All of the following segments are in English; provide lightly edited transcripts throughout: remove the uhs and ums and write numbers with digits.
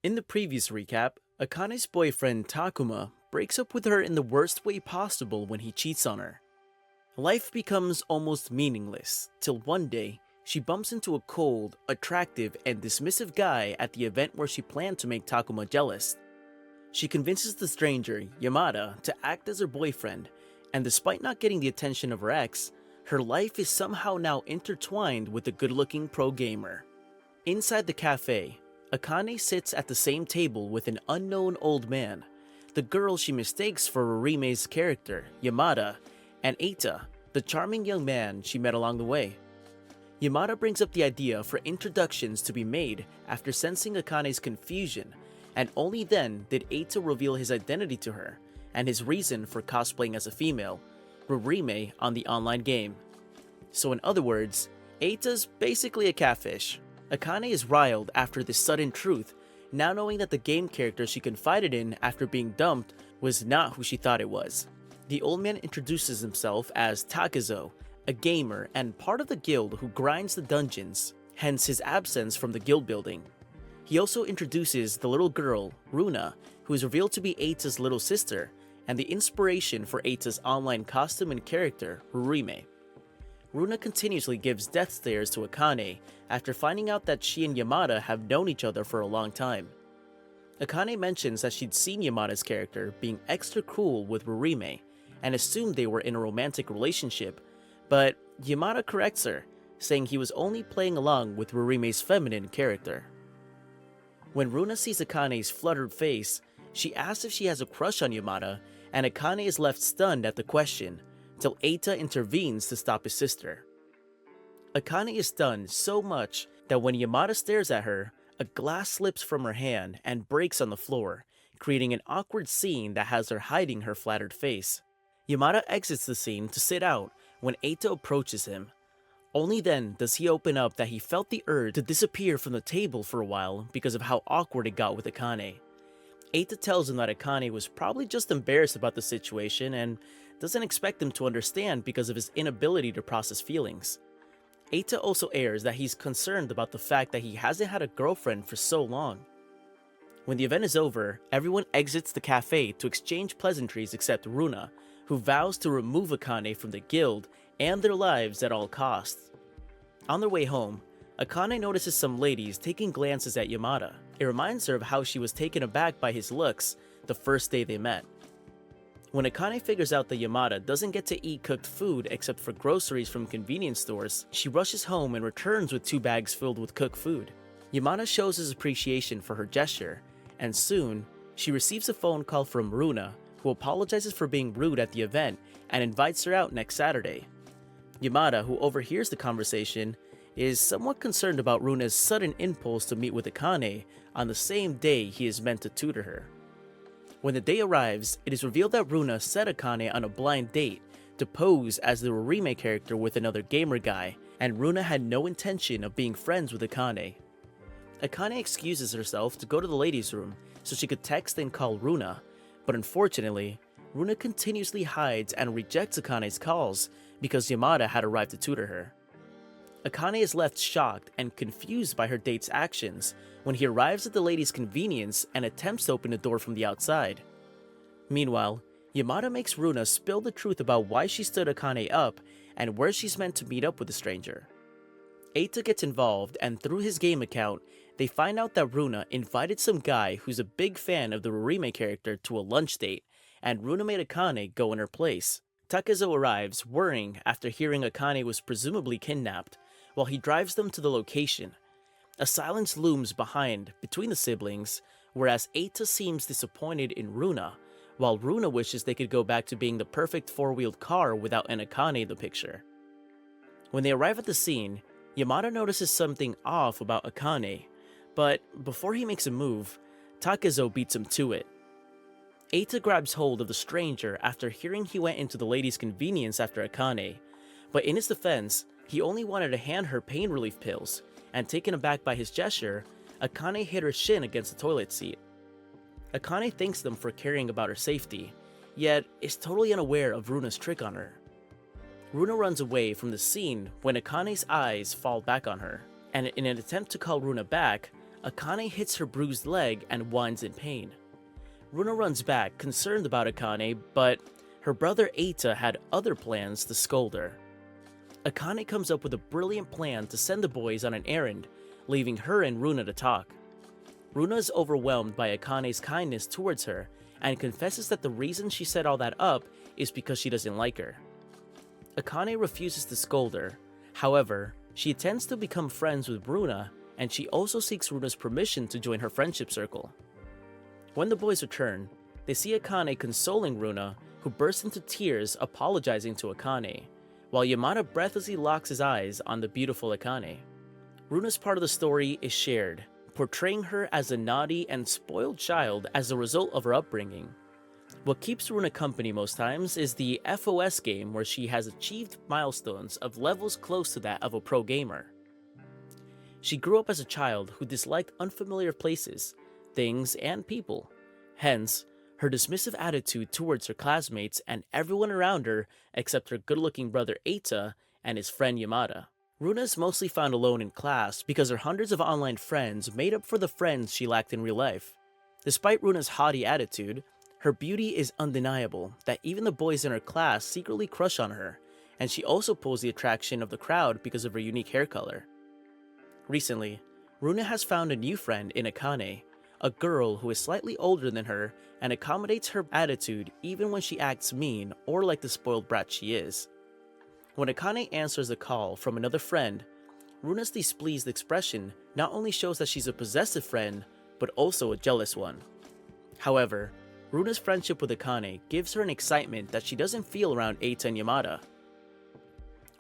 In the previous recap, Akane's boyfriend Takuma breaks up with her in the worst way possible when he cheats on her. Life becomes almost meaningless, till one day, she bumps into a cold, attractive, and dismissive guy at the event where she planned to make Takuma jealous. She convinces the stranger, Yamada, to act as her boyfriend, and despite not getting the attention of her ex, her life is somehow now intertwined with the good-looking pro gamer. Inside the cafe, Akane sits at the same table with an unknown old man, the girl she mistakes for Rorime's character, Yamada, and Eita, the charming young man she met along the way. Yamada brings up the idea for introductions to be made after sensing Akane's confusion, and only then did Eita reveal his identity to her and his reason for cosplaying as a female, Rorime, on the online game. So in other words, Eita's basically a catfish. Akane is riled after this sudden truth, now knowing that the game character she confided in after being dumped was not who she thought it was. The old man introduces himself as Takezo, a gamer and part of the guild who grinds the dungeons, hence his absence from the guild building. He also introduces the little girl, Runa, who is revealed to be Eita's little sister, and the inspiration for Eita's online costume and character, Rorime. Runa continuously gives death stares to Akane after finding out that she and Yamada have known each other for a long time. Akane mentions that she'd seen Yamada's character being extra cool with Rorime, and assumed they were in a romantic relationship, but Yamada corrects her, saying he was only playing along with Rorime's feminine character. When Runa sees Akane's fluttered face, she asks if she has a crush on Yamada, and Akane is left stunned at the question, till Eita intervenes to stop his sister. Akane is stunned so much that when Yamada stares at her, a glass slips from her hand and breaks on the floor, creating an awkward scene that has her hiding her flattered face. Yamada exits the scene to sit out when Eita approaches him. Only then does he open up that he felt the urge to disappear from the table for a while because of how awkward it got with Akane. Eita tells him that Akane was probably just embarrassed about the situation and doesn't expect him to understand because of his inability to process feelings. Eita also airs that he's concerned about the fact that he hasn't had a girlfriend for so long. When the event is over, everyone exits the cafe to exchange pleasantries except Runa, who vows to remove Akane from the guild and their lives at all costs. On their way home, Akane notices some ladies taking glances at Yamada. It reminds her of how she was taken aback by his looks the first day they met. When Akane figures out that Yamada doesn't get to eat cooked food except for groceries from convenience stores, she rushes home and returns with 2 bags filled with cooked food. Yamada shows his appreciation for her gesture, and soon, she receives a phone call from Runa, who apologizes for being rude at the event and invites her out next Saturday. Yamada, who overhears the conversation, is somewhat concerned about Runa's sudden impulse to meet with Akane on the same day he is meant to tutor her. When the day arrives, it is revealed that Runa set Akane on a blind date to pose as the Rorime character with another gamer guy, and Runa had no intention of being friends with Akane. Akane excuses herself to go to the ladies' room so she could text and call Runa, but unfortunately, Runa continuously hides and rejects Akane's calls because Yamada had arrived to tutor her. Akane is left shocked and confused by her date's actions when he arrives at the lady's convenience and attempts to open the door from the outside. Meanwhile, Yamada makes Runa spill the truth about why she stood Akane up and where she's meant to meet up with the stranger. Eita gets involved, and through his game account, they find out that Runa invited some guy who's a big fan of the Rorime character to a lunch date, and Runa made Akane go in her place. Takezo arrives, worrying after hearing Akane was presumably kidnapped, while he drives them to the location. A silence looms between the siblings, whereas Eita seems disappointed in Runa, while Runa wishes they could go back to being the perfect 4-wheeled car without an Akane in the picture. When they arrive at the scene, Yamada notices something off about Akane, but before he makes a move, Takezo beats him to it. Eita grabs hold of the stranger after hearing he went into the lady's convenience after Akane, but in his defense, he only wanted to hand her pain relief pills, and taken aback by his gesture, Akane hit her shin against the toilet seat. Akane thanks them for caring about her safety, yet is totally unaware of Runa's trick on her. Runa runs away from the scene when Akane's eyes fall back on her, and in an attempt to call Runa back, Akane hits her bruised leg and whines in pain. Runa runs back, concerned about Akane, but her brother Eita had other plans to scold her. Akane comes up with a brilliant plan to send the boys on an errand, leaving her and Runa to talk. Runa is overwhelmed by Akane's kindness towards her and confesses that the reason she set all that up is because she doesn't like her. Akane refuses to scold her. However, she intends to become friends with Runa, and she also seeks Runa's permission to join her friendship circle. When the boys return, they see Akane consoling Runa, who bursts into tears apologizing to Akane, while Yamada breathlessly locks his eyes on the beautiful Akane. Runa's part of the story is shared, portraying her as a naughty and spoiled child as a result of her upbringing. What keeps Runa company most times is the FOS game, where she has achieved milestones of levels close to that of a pro gamer. She grew up as a child who disliked unfamiliar places, things, and people. Hence, her dismissive attitude towards her classmates and everyone around her except her good-looking brother Eita and his friend Yamada. Runa is mostly found alone in class because her hundreds of online friends made up for the friends she lacked in real life. Despite Runa's haughty attitude, her beauty is undeniable that even the boys in her class secretly crush on her, and she also pulls the attraction of the crowd because of her unique hair color. Recently, Runa has found a new friend in Akane, a girl who is slightly older than her and accommodates her attitude even when she acts mean or like the spoiled brat she is. When Akane answers a call from another friend, Runa's displeased expression not only shows that she's a possessive friend, but also a jealous one. However, Runa's friendship with Akane gives her an excitement that she doesn't feel around Eita and Yamada.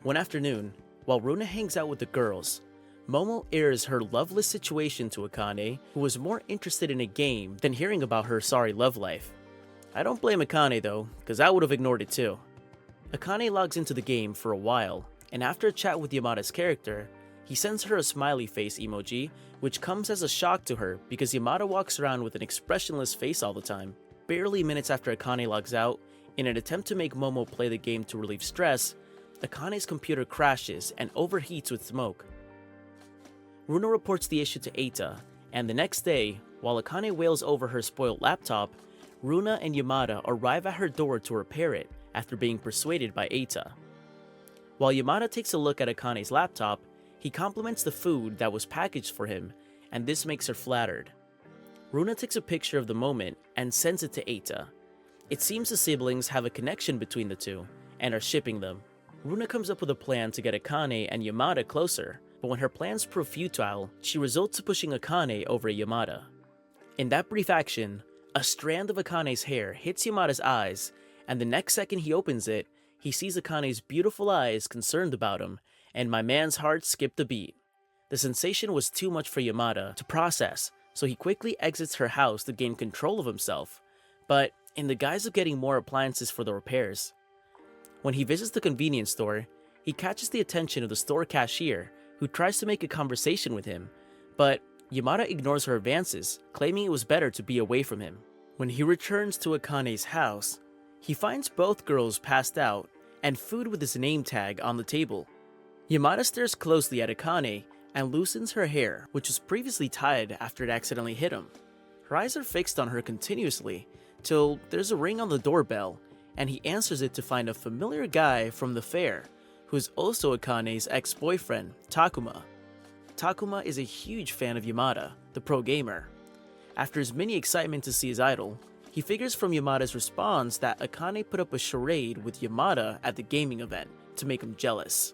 One afternoon, while Runa hangs out with the girls, Momo airs her loveless situation to Akane, who was more interested in a game than hearing about her sorry love life. I don't blame Akane though, cause I would have ignored it too. Akane logs into the game for a while, and after a chat with Yamada's character, he sends her a smiley face emoji, which comes as a shock to her because Yamada walks around with an expressionless face all the time. Barely minutes after Akane logs out, in an attempt to make Momo play the game to relieve stress, Akane's computer crashes and overheats with smoke. Runa reports the issue to Eita, and the next day, while Akane wails over her spoiled laptop, Runa and Yamada arrive at her door to repair it after being persuaded by Eita. While Yamada takes a look at Akane's laptop, he compliments the food that was packaged for him, and this makes her flattered. Runa takes a picture of the moment and sends it to Eita. It seems the siblings have a connection between the two, and are shipping them. Runa comes up with a plan to get Akane and Yamada closer, but when her plans prove futile, she resorts to pushing Akane over Yamada. In that brief action, a strand of Akane's hair hits Yamada's eyes, and the next second he opens it, he sees Akane's beautiful eyes concerned about him, and my man's heart skipped a beat. The sensation was too much for Yamada to process, so he quickly exits her house to gain control of himself, but in the guise of getting more appliances for the repairs. When he visits the convenience store, he catches the attention of the store cashier, who tries to make a conversation with him, but Yamada ignores her advances, claiming it was better to be away from him. When he returns to Akane's house, he finds both girls passed out and food with his name tag on the table. Yamada stares closely at Akane and loosens her hair, which was previously tied after it accidentally hit him. Her eyes are fixed on her continuously, till there's a ring on the doorbell, and he answers it to find a familiar guy from the fair, who is also Akane's ex-boyfriend, Takuma. Takuma is a huge fan of Yamada, the pro gamer. After his mini excitement to see his idol, he figures from Yamada's response that Akane put up a charade with Yamada at the gaming event to make him jealous.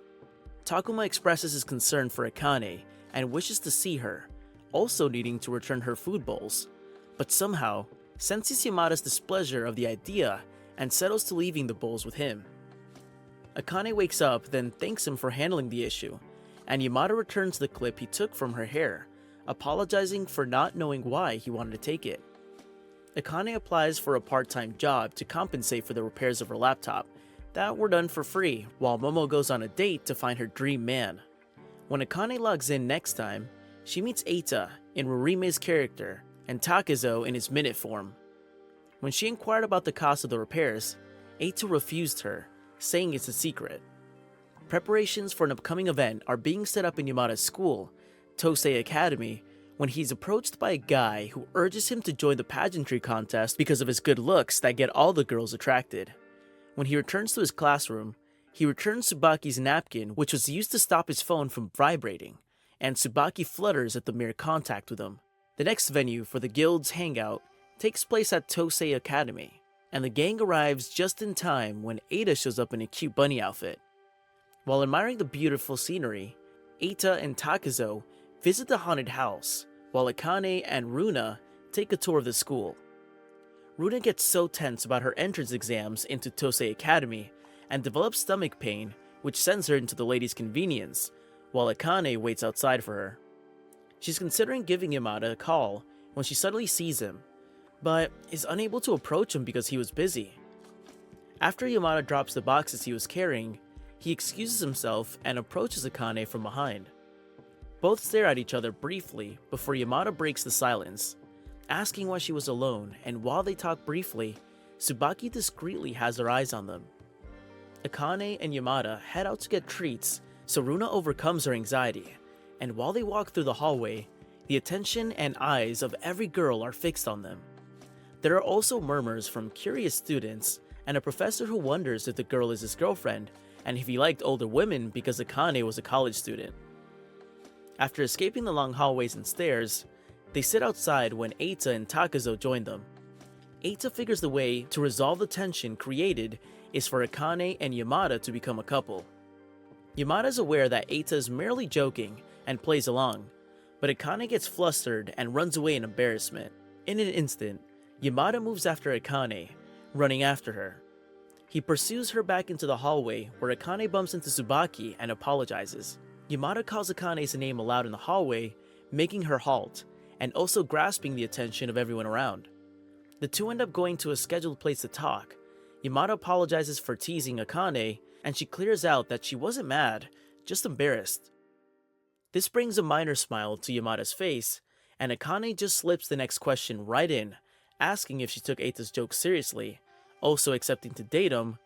Takuma expresses his concern for Akane and wishes to see her, also needing to return her food bowls, but somehow senses Yamada's displeasure of the idea and settles to leaving the bowls with him. Akane wakes up, then thanks him for handling the issue, and Yamada returns the clip he took from her hair, apologizing for not knowing why he wanted to take it. Akane applies for a part-time job to compensate for the repairs of her laptop that were done for free, while Momo goes on a date to find her dream man. When Akane logs in next time, she meets Eita in Rorime's character and Takezo in his minute form. When she inquired about the cost of the repairs, Eita refused her, saying it's a secret. Preparations for an upcoming event are being set up in Yamada's school, Tosei Academy, when he's approached by a guy who urges him to join the pageantry contest because of his good looks that get all the girls attracted. When he returns to his classroom, he returns Tsubaki's napkin, which was used to stop his phone from vibrating, and Tsubaki flutters at the mere contact with him. The next venue for the guild's hangout takes place at Tosei Academy, and the gang arrives just in time when Ada shows up in a cute bunny outfit. While admiring the beautiful scenery, Eita and Takuzo visit the haunted house, while Akane and Runa take a tour of the school. Runa gets so tense about her entrance exams into Tosei Academy and develops stomach pain, which sends her into the ladies' convenience, while Akane waits outside for her. She's considering giving Yamada a call when she suddenly sees him, but is unable to approach him because he was busy. After Yamada drops the boxes he was carrying, he excuses himself and approaches Akane from behind. Both stare at each other briefly before Yamada breaks the silence, asking why she was alone, and while they talk briefly, Tsubaki discreetly has her eyes on them. Akane and Yamada head out to get treats, so Runa overcomes her anxiety, and while they walk through the hallway, the attention and eyes of every girl are fixed on them. There are also murmurs from curious students, and a professor who wonders if the girl is his girlfriend, and if he liked older women because Akane was a college student. After escaping the long hallways and stairs, they sit outside when Eita and Takuzo join them. Eita figures the way to resolve the tension created is for Akane and Yamada to become a couple. Yamada is aware that Eita is merely joking and plays along, but Akane gets flustered and runs away in embarrassment. In an instant, Yamada moves after Akane, running after her. He pursues her back into the hallway where Akane bumps into Tsubaki and apologizes. Yamada calls Akane's name aloud in the hallway, making her halt, and also grasping the attention of everyone around. The two end up going to a scheduled place to talk. Yamada apologizes for teasing Akane, and she clears out that she wasn't mad, just embarrassed. This brings a minor smile to Yamada's face, and Akane just slips the next question right in, asking if she took Eita's joke seriously, also accepting to date him.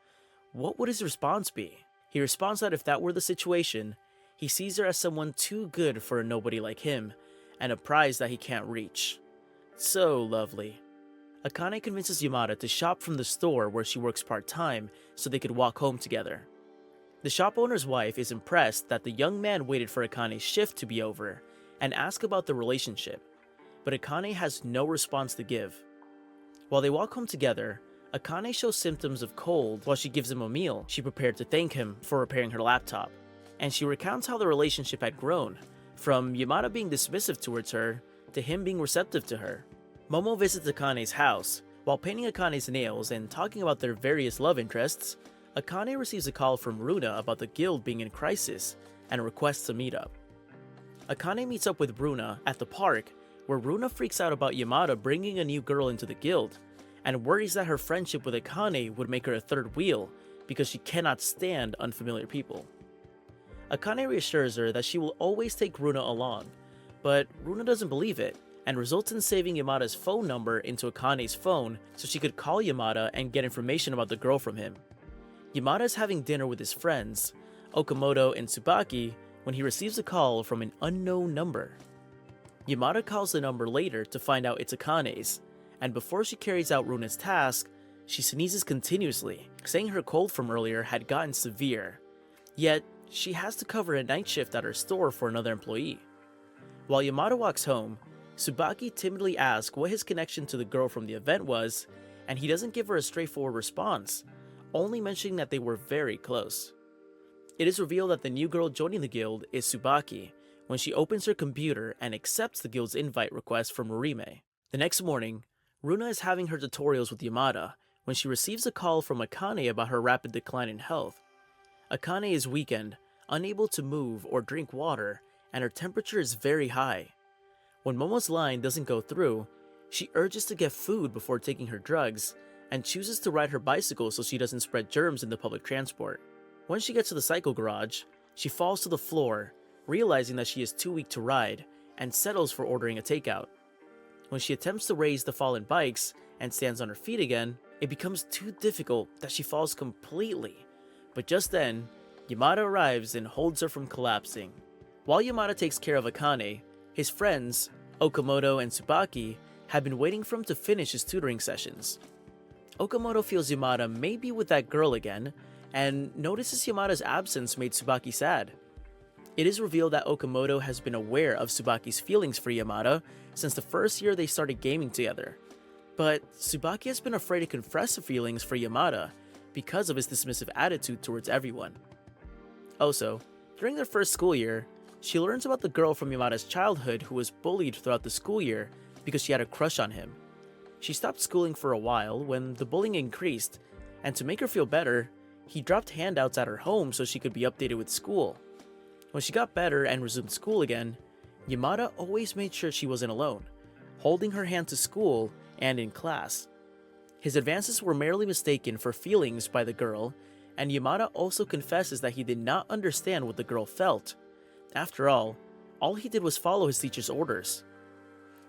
What would his response be? He responds that if that were the situation, he sees her as someone too good for a nobody like him, and a prize that he can't reach. So lovely. Akane convinces Yamada to shop from the store where she works part-time so they could walk home together. The shop owner's wife is impressed that the young man waited for Akane's shift to be over and asks about the relationship, but Akane has no response to give. While they walk home together, Akane shows symptoms of cold while she gives him a meal she prepared to thank him for repairing her laptop, and she recounts how the relationship had grown, from Yamada being dismissive towards her to him being receptive to her. Momo visits Akane's house. While painting Akane's nails and talking about their various love interests, Akane receives a call from Runa about the guild being in crisis and requests a meetup. Akane meets up with Runa at the park, where Runa freaks out about Yamada bringing a new girl into the guild, and worries that her friendship with Akane would make her a third wheel because she cannot stand unfamiliar people. Akane reassures her that she will always take Runa along, but Runa doesn't believe it, and results in saving Yamada's phone number into Akane's phone so she could call Yamada and get information about the girl from him. Yamada is having dinner with his friends, Okamoto and Tsubaki, when he receives a call from an unknown number. Yamada calls the number later to find out it's Akane's, and before she carries out Runa's task, she sneezes continuously, saying her cold from earlier had gotten severe. Yet, she has to cover a night shift at her store for another employee. While Yamada walks home, Tsubaki timidly asks what his connection to the girl from the event was, and he doesn't give her a straightforward response, only mentioning that they were very close. It is revealed that the new girl joining the guild is Tsubaki when she opens her computer and accepts the guild's invite request from Morime. The next morning, Runa is having her tutorials with Yamada when she receives a call from Akane about her rapid decline in health. Akane is weakened, unable to move or drink water, and her temperature is very high. When Momo's line doesn't go through, she urges to get food before taking her drugs, and chooses to ride her bicycle so she doesn't spread germs in the public transport. When she gets to the cycle garage, she falls to the floor, realizing that she is too weak to ride, and settles for ordering a takeout. When she attempts to raise the fallen bikes and stands on her feet again, it becomes too difficult that she falls completely. But just then, Yamada arrives and holds her from collapsing. While Yamada takes care of Akane, his friends, Okamoto and Tsubaki had been waiting for him to finish his tutoring sessions. Okamoto feels Yamada may be with that girl again, and notices Yamada's absence made Tsubaki sad. It is revealed that Okamoto has been aware of Tsubaki's feelings for Yamada since the first year they started gaming together, but Tsubaki has been afraid to confess her feelings for Yamada because of his dismissive attitude towards everyone. Also, during their first school year, she learns about the girl from Yamada's childhood who was bullied throughout the school year because she had a crush on him. She stopped schooling for a while when the bullying increased, and to make her feel better, he dropped handouts at her home so she could be updated with school. When she got better and resumed school again, Yamada always made sure she wasn't alone, holding her hand to school and in class. His advances were merely mistaken for feelings by the girl, and Yamada also confesses that he did not understand what the girl felt. After all he did was follow his teacher's orders.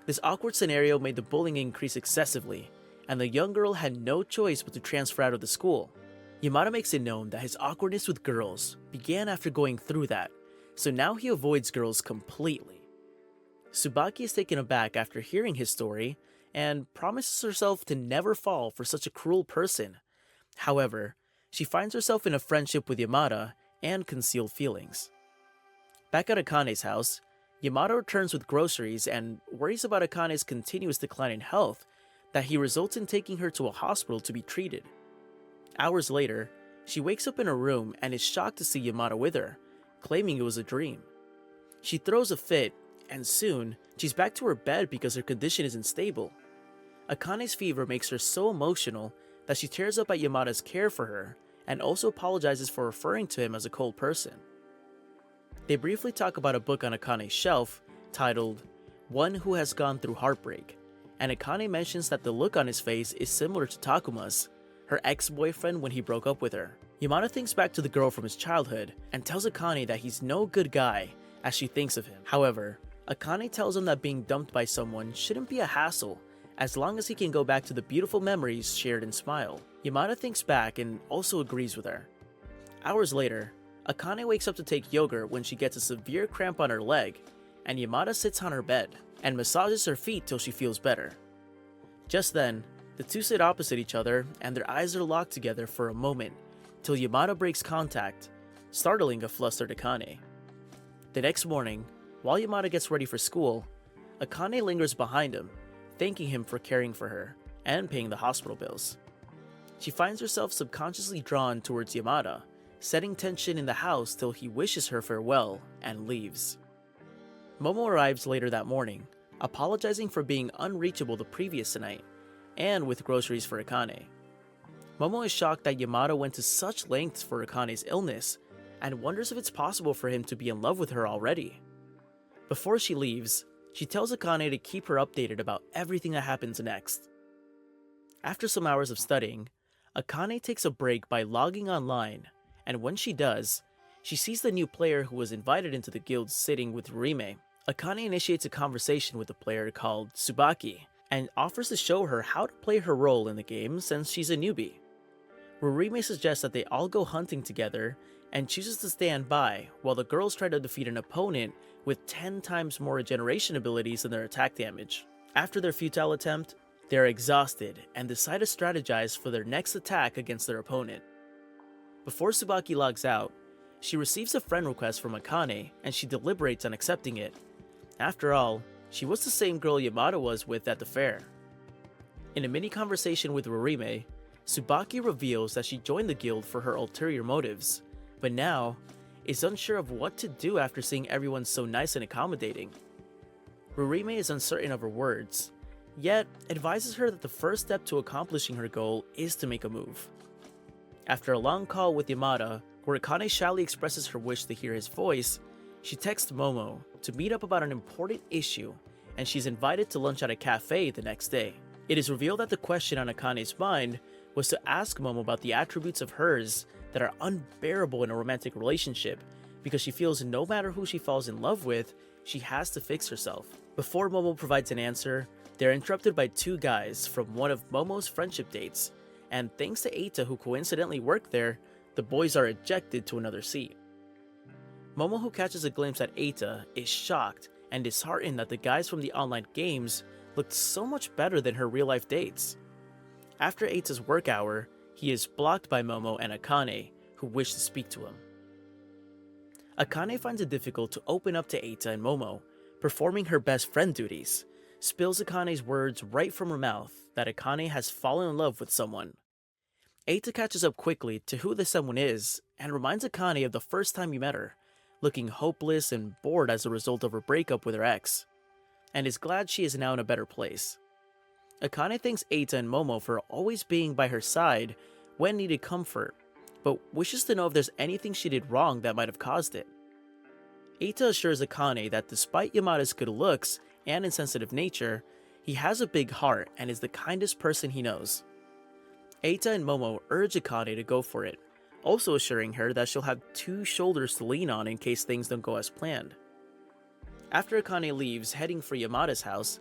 This awkward scenario made the bullying increase excessively, and the young girl had no choice but to transfer out of the school. Yamada makes it known that his awkwardness with girls began after going through that, so now he avoids girls completely. Tsubaki is taken aback after hearing his story, and promises herself to never fall for such a cruel person. However, she finds herself in a friendship with Yamada and concealed feelings. Back at Akane's house, Yamada returns with groceries and worries about Akane's continuous decline in health that he results in taking her to a hospital to be treated. Hours later, she wakes up in her room and is shocked to see Yamada with her, claiming it was a dream. She throws a fit, and soon, she's back to her bed because her condition isn't stable. Akane's fever makes her so emotional that she tears up at Yamada's care for her and also apologizes for referring to him as a cold person. They briefly talk about a book on Akane's shelf titled One Who Has Gone Through Heartbreak, and Akane mentions that the look on his face is similar to Takuma's, her ex-boyfriend when he broke up with her. Yamada thinks back to the girl from his childhood and tells Akane that he's no good guy as she thinks of him. However, Akane tells him that being dumped by someone shouldn't be a hassle as long as he can go back to the beautiful memories shared and smile. Yamada thinks back and also agrees with her. Hours later, Akane wakes up to take yogurt when she gets a severe cramp on her leg, and Yamada sits on her bed and massages her feet till she feels better. Just then, the two sit opposite each other and their eyes are locked together for a moment till Yamada breaks contact, startling a flustered Akane. The next morning, while Yamada gets ready for school, Akane lingers behind him, thanking him for caring for her and paying the hospital bills. She finds herself subconsciously drawn towards Yamada, setting tension in the house till he wishes her farewell and leaves. Momo arrives later that morning, apologizing for being unreachable the previous night, and with groceries for Akane. Momo is shocked that Yamada went to such lengths for Akane's illness, and wonders if it's possible for him to be in love with her already. Before she leaves, she tells Akane to keep her updated about everything that happens next. After some hours of studying, Akane takes a break by logging online, and when she does, she sees the new player who was invited into the guild sitting with Rime. Akane initiates a conversation with the player called Tsubaki, and offers to show her how to play her role in the game since she's a newbie. Rime suggests that they all go hunting together, and chooses to stand by while the girls try to defeat an opponent with 10 times more regeneration abilities than their attack damage. After their futile attempt, they are exhausted and decide to strategize for their next attack against their opponent. Before Tsubaki logs out, she receives a friend request from Akane and she deliberates on accepting it. After all, she was the same girl Yamada was with at the fair. In a mini conversation with Rime, Tsubaki reveals that she joined the guild for her ulterior motives, but now is unsure of what to do after seeing everyone so nice and accommodating. Rime is uncertain of her words, yet advises her that the first step to accomplishing her goal is to make a move. After a long call with Yamada, where Akane shyly expresses her wish to hear his voice, she texts Momo to meet up about an important issue, and she's invited to lunch at a cafe the next day. It is revealed that the question on Akane's mind was to ask Momo about the attributes of hers that are unbearable in a romantic relationship, because she feels no matter who she falls in love with, she has to fix herself. Before Momo provides an answer, they're interrupted by two guys from one of Momo's friendship dates, and thanks to Eita who coincidentally worked there, the boys are ejected to another seat. Momo, who catches a glimpse at Eita, is shocked and disheartened that the guys from the online games looked so much better than her real-life dates. After Eita's work hour, he is blocked by Momo and Akane, who wish to speak to him. Akane finds it difficult to open up to Eita and Momo, performing her best friend duties, spills Akane's words right from her mouth that Akane has fallen in love with someone. Eita catches up quickly to who this someone is and reminds Akane of the first time he met her, looking hopeless and bored as a result of her breakup with her ex, and is glad she is now in a better place. Akane thanks Eita and Momo for always being by her side when needed comfort, but wishes to know if there's anything she did wrong that might have caused it. Eita assures Akane that despite Yamada's good looks and insensitive nature, he has a big heart and is the kindest person he knows. Eita and Momo urge Akane to go for it, also assuring her that she'll have two shoulders to lean on in case things don't go as planned. After Akane leaves, heading for Yamada's house,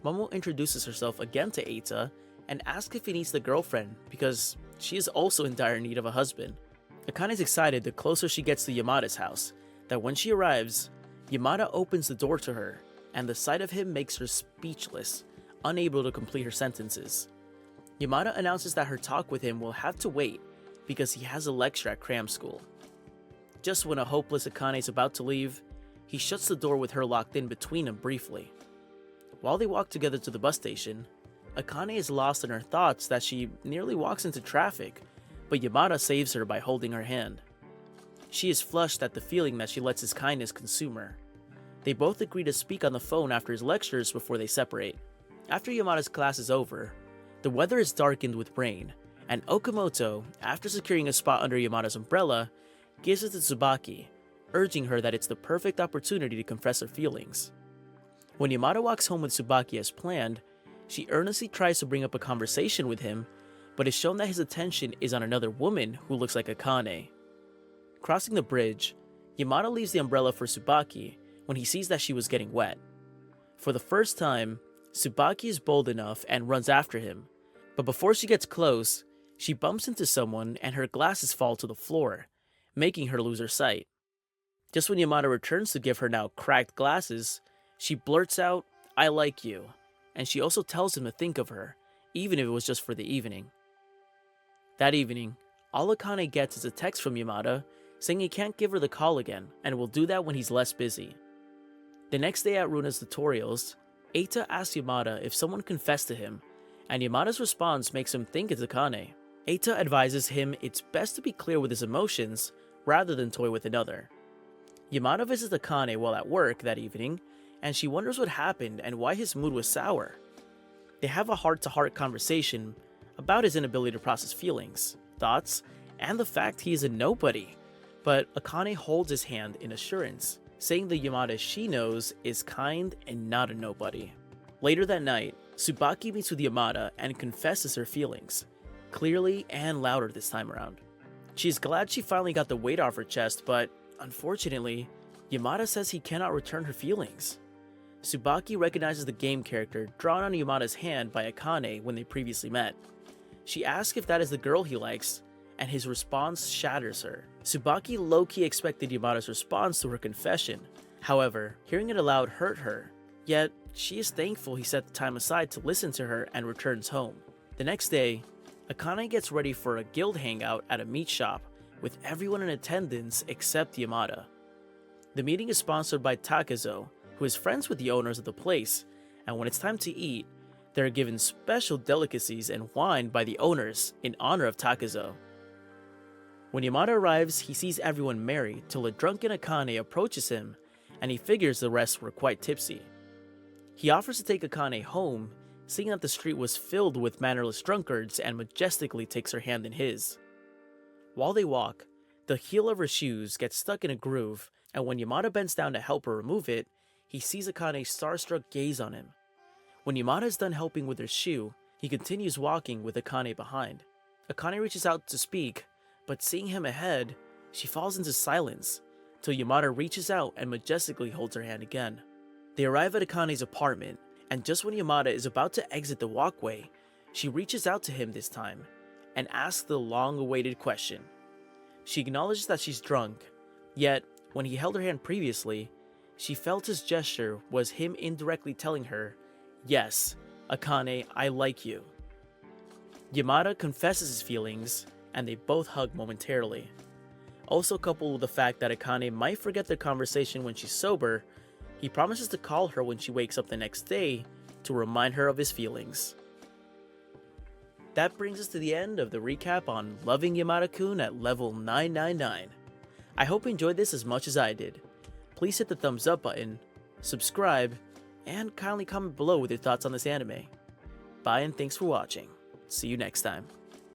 Momo introduces herself again to Eita and asks if he needs the girlfriend because she is also in dire need of a husband. Akane is excited the closer she gets to Yamada's house, that when she arrives, Yamada opens the door to her, and the sight of him makes her speechless, unable to complete her sentences. Yamada announces that her talk with him will have to wait because he has a lecture at cram school. Just when a hopeless Akane is about to leave, he shuts the door with her locked in between them briefly. While they walk together to the bus station, Akane is lost in her thoughts that she nearly walks into traffic, but Yamada saves her by holding her hand. She is flushed at the feeling that she lets his kindness consume her. They both agree to speak on the phone after his lectures before they separate. After Yamada's class is over, the weather is darkened with rain, and Okamoto, after securing a spot under Yamada's umbrella, gives it to Tsubaki, urging her that it's the perfect opportunity to confess her feelings. When Yamada walks home with Tsubaki as planned, she earnestly tries to bring up a conversation with him, but is shown that his attention is on another woman who looks like Akane. Crossing the bridge, Yamada leaves the umbrella for Tsubaki when he sees that she was getting wet. For the first time, Tsubaki is bold enough and runs after him, but before she gets close, she bumps into someone and her glasses fall to the floor, making her lose her sight. Just when Yamada returns to give her now cracked glasses, she blurts out, "I like you," and she also tells him to think of her, even if it was just for the evening. That evening, all Akane gets is a text from Yamada saying he can't give her the call again and will do that when he's less busy. The next day at Runa's tutorials, Eita asks Yamada if someone confessed to him, and Yamada's response makes him think it's Akane. Eita advises him it's best to be clear with his emotions rather than toy with another. Yamada visits Akane while at work that evening, and she wonders what happened and why his mood was sour. They have a heart-to-heart conversation about his inability to process feelings, thoughts, and the fact he is a nobody, but Akane holds his hand in assurance, saying the Yamada she knows is kind and not a nobody. Later that night, Tsubaki meets with Yamada and confesses her feelings, clearly and louder this time around. She is glad she finally got the weight off her chest, but unfortunately, Yamada says he cannot return her feelings. Tsubaki recognizes the game character drawn on Yamada's hand by Akane when they previously met. She asks if that is the girl he likes, and his response shatters her. Tsubaki low-key expected Yamada's response to her confession. However, hearing it aloud hurt her, yet she is thankful he set the time aside to listen to her and returns home. The next day, Akane gets ready for a guild hangout at a meat shop with everyone in attendance except Yamada. The meeting is sponsored by Takezo, who is friends with the owners of the place, and when it's time to eat, they are given special delicacies and wine by the owners in honor of Takezo. When Yamada arrives, he sees everyone merry till a drunken Akane approaches him, and he figures the rest were quite tipsy. He offers to take Akane home, seeing that the street was filled with mannerless drunkards, and majestically takes her hand in his. While they walk, the heel of her shoes gets stuck in a groove, and when Yamada bends down to help her remove it, he sees Akane's starstruck gaze on him. When Yamada is done helping with her shoe, he continues walking with Akane behind. Akane reaches out to speak, but seeing him ahead, she falls into silence, till Yamada reaches out and majestically holds her hand again. They arrive at Akane's apartment, and just when Yamada is about to exit the walkway, she reaches out to him this time, and asks the long-awaited question. She acknowledges that she's drunk, yet, when he held her hand previously, She felt his gesture was him indirectly telling her, "Yes, Akane, I like you." Yamada confesses his feelings, and they both hug momentarily. Also coupled with the fact that Akane might forget their conversation when she's sober, he promises to call her when she wakes up the next day to remind her of his feelings. That brings us to the end of the recap on Loving Yamada-kun at level 999. I hope you enjoyed this as much as I did. Please hit the thumbs up button, subscribe, and kindly comment below with your thoughts on this anime. Bye and thanks for watching. See you next time.